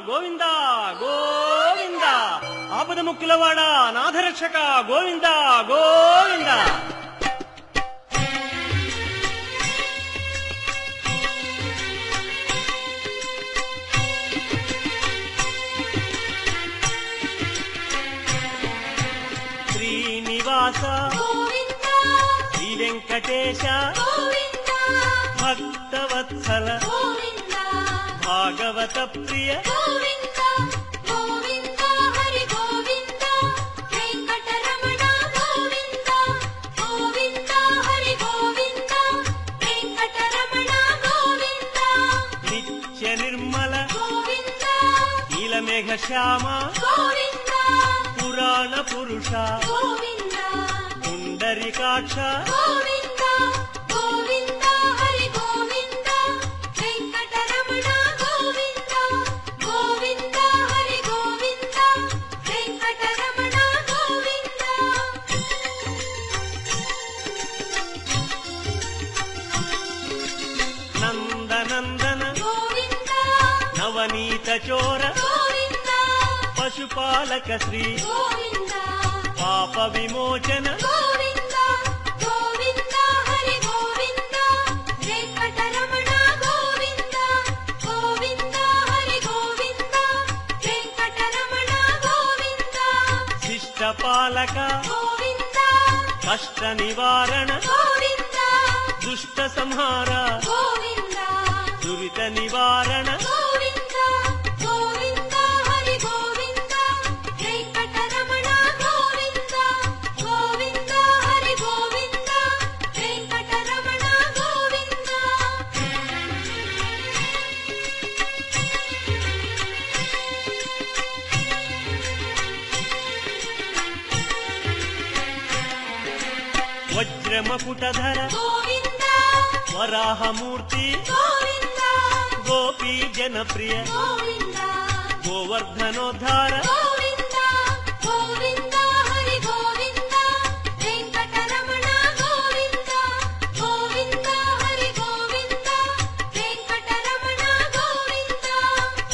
గోవింద గోవింద ఆపద ముక్కులవాడ నాథరక్షక గోవింద గోవింద. శ్రీనివాస శ్రీ వెంకటేశ భక్తవత్సల భాగవత ప్రియ నిత్య నిర్మల నీలమేఘ శ్యామ పురాణ పురుష పుండరీకాక్ష నందనందన నవనీత చోర పశుపాలక శ్రీ పాప విమోచన శిష్టపాలక కష్ట నివారణ దుష్ట సంహార దురిత నివారణ వజ్రమకుటధర వరాహమూర్తి గోపీ జనప్రియ గోవర్ధనోద్ధార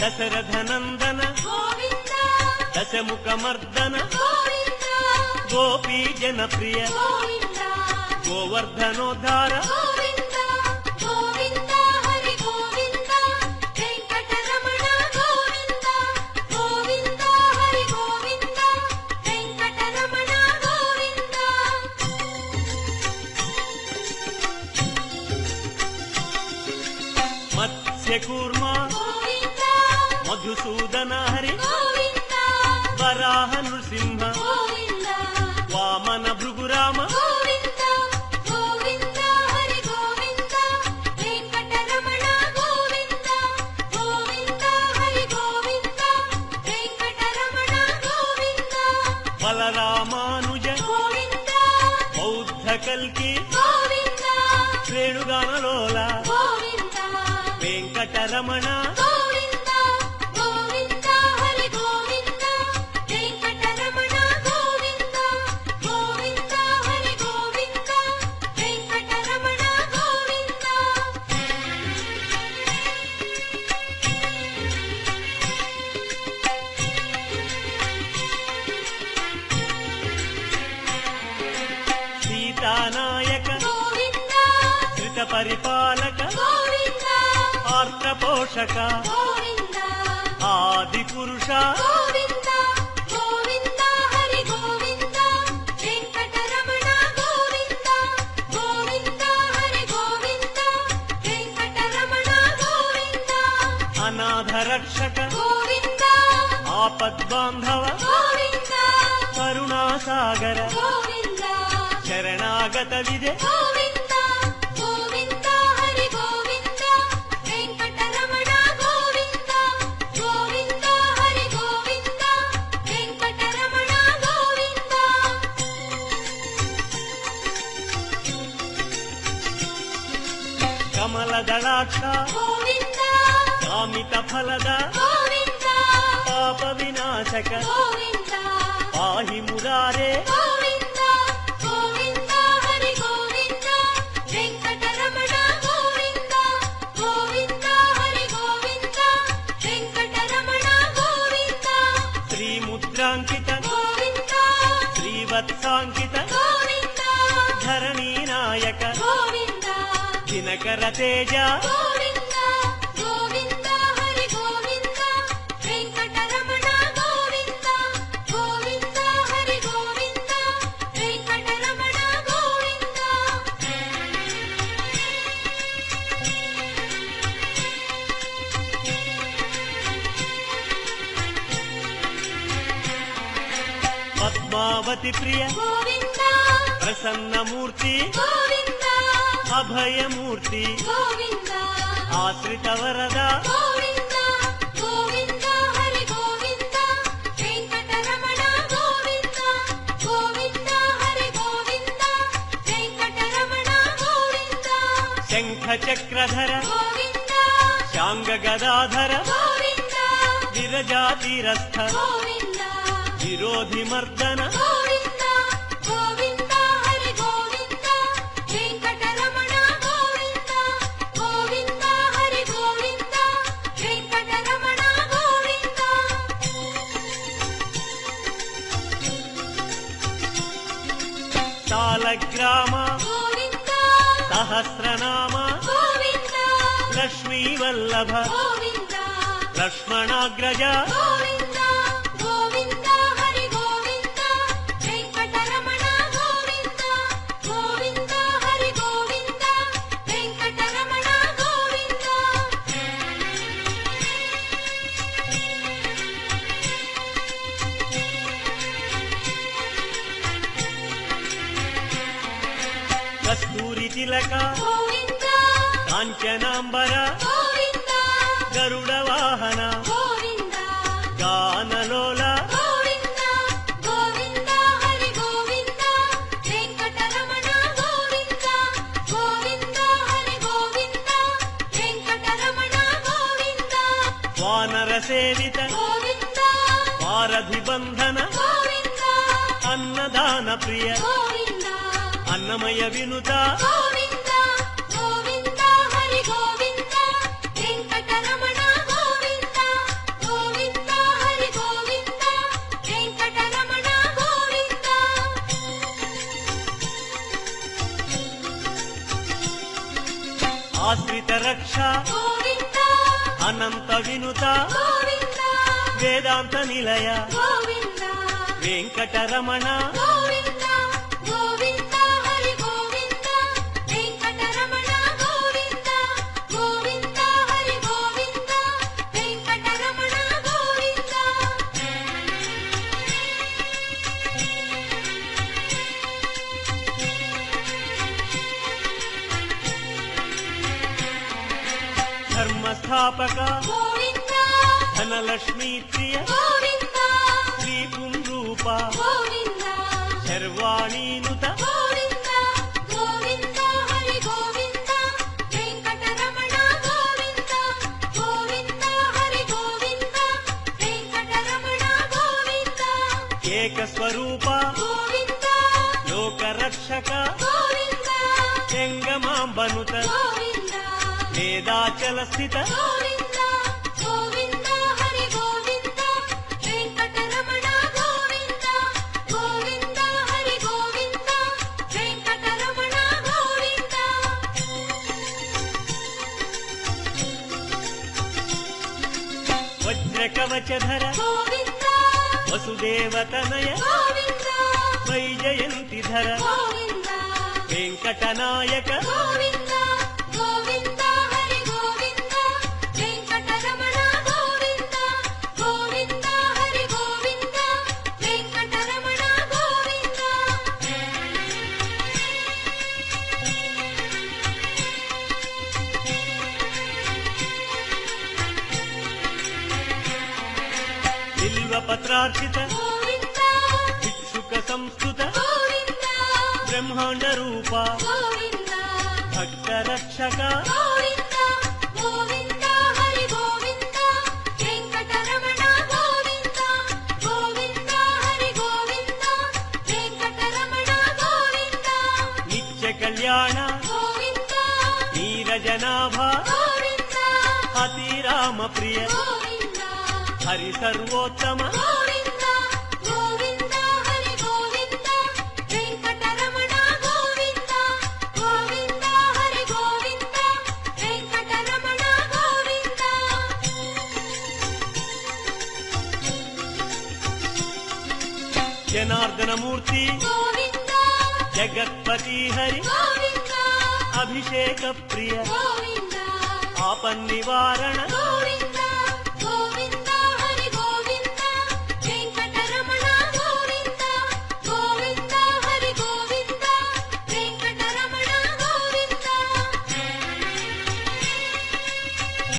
దశరథనందన దశముఖమర్దన గోపీ జనప్రియ గోవర్ధనోద్ధార మత్స్యకూర్మ మధుసూదన హరి వరాహ నృసింహ వామన భృగురామ బలరామానుజ బౌద్ధ కల్కి శ్రేణుగానలోల వెంకటరమణ సీతానాయక శ్రిత పరిపాలక ఆర్త పోషక ఆది పురుష అనాథ రక్షక ఆపద్బాంధవ కరుణాసాగర శరణాగత విదే కమలదళాక్ష కామిత ఫలద పాప వినాశక పాహి మురారే వెంకటరమణ రుద్రాంకిత గోవింద శ్రీవత్సాంకిత గోవింద ధరణీ నాయక గోవింద దినకర తేజ గోవింద గోవింద హరి గోవింద వెంకటరమణ గోవింద గోవింద హరి గోవింద వెంకటరమణ గోవింద పద్మావతి ప్రియ గోవింద ప్రసన్నమూర్తి గోవింద అభయమూర్తి గోవింద ఆశ్రిత వరద గోవింద గోవింద హరి గోవింద వెంకటరమణ గోవింద గోవింద హరి గోవింద వెంకటరమణ గోవింద శంఖ చక్రధర గోవింద శాంగ గదాధర గోవింద విరజాతిరస్థ గోవింద విరోధి మర్దన గోవింద గోవింద హరి గోవింద వెంకటరమణ గోవింద గోవింద హరి గోవింద వెంకటరమణ గోవింద సాలగ్రామ గోవింద సహస్రనామ గోవింద లక్ష్మీ వల్లభ గోవింద లక్ష్మణాగ్రజ గోవింద గోవింద హరి గోవింద వెంకటరమణ గోవింద గోవింద హరి గోవింద వెంకటరమణ గోవింద కస్తూరి తిలక గోవింద కాంచనాంబర గోవింద గరుడ వాహన గోవింద గానలోల గోవింద గోవింద హరి గోవింద వెంకటరమణ గోవింద గోవింద హరి గోవింద వెంకటరమణ గోవింద వానర సేవిత గోవింద వారధి బంధన గోవింద అన్నదాన ప్రియ గోవింద అన్నమయ వినుత గోవింద గోవింద హరి గోవింద వెంకటరమణ గోవింద గోవింద హరి గోవింద వెంకటరమణ గోవింద ఆశ్రిత రక్ష గోవింద అనంత వినుత గోవింద వేదాంత నిలయ గోవింద వెంకటరమణ గోవింద గోవింద హరి గోవింద వెంకటరమణ గోవింద గోవింద హరి గోవింద వెంకటరమణ గోవింద ధర్మస్థాపక గోవింద ధనలక్ష్మీ ప్రియ గోవింద శ్రీ పుంరూప గోవింద శర్వాణీనుత గోవింద గోవింద హరి గోవింద వెంకటరమణ గోవింద గోవింద హరి గోవింద వెంకటరమణ గోవింద ఏక స్వరూప గోవింద లోకరక్షక గోవింద జంగమాంబనుత గోవింద వేదాచల స్థిత గోవింద గోవింద హరి గోవింద వెంకటరమణ గోవింద గోవింద హరి గోవింద వెంకటరమణ గోవింద వజ్రకవచధర గోవింద వసుదేవతనయ గోవింద వైజయంతిధర గోవింద వెంకటనాయక గోవింద గోవింద హరి గోవింద వెంకటరమణ గోవింద గోవింద హరి గోవింద వెంకటరమణ గోవింద బిల్వపత్రార్చిత గోవింద భిక్షుక సంస్కృత గోవింద బ్రహ్మాండ రూప గోవింద భక్త రక్షక గోవింద గోవింద హరి గోవింద వెంకటరమణ గోవింద గోవింద హరి గోవింద వెంకటరమణ గోవింద నిత్య కళ్యాణ గోవింద నీరజనాభ గోవింద అతిరామ ప్రియ గోవింద హరి సర్వోత్తమ గోవింద జనార్దన మూర్తి గోవింద జగత్పతి హరి గోవింద అభిషేక ప్రియ గోవింద ఆపన్నివారణ గోవింద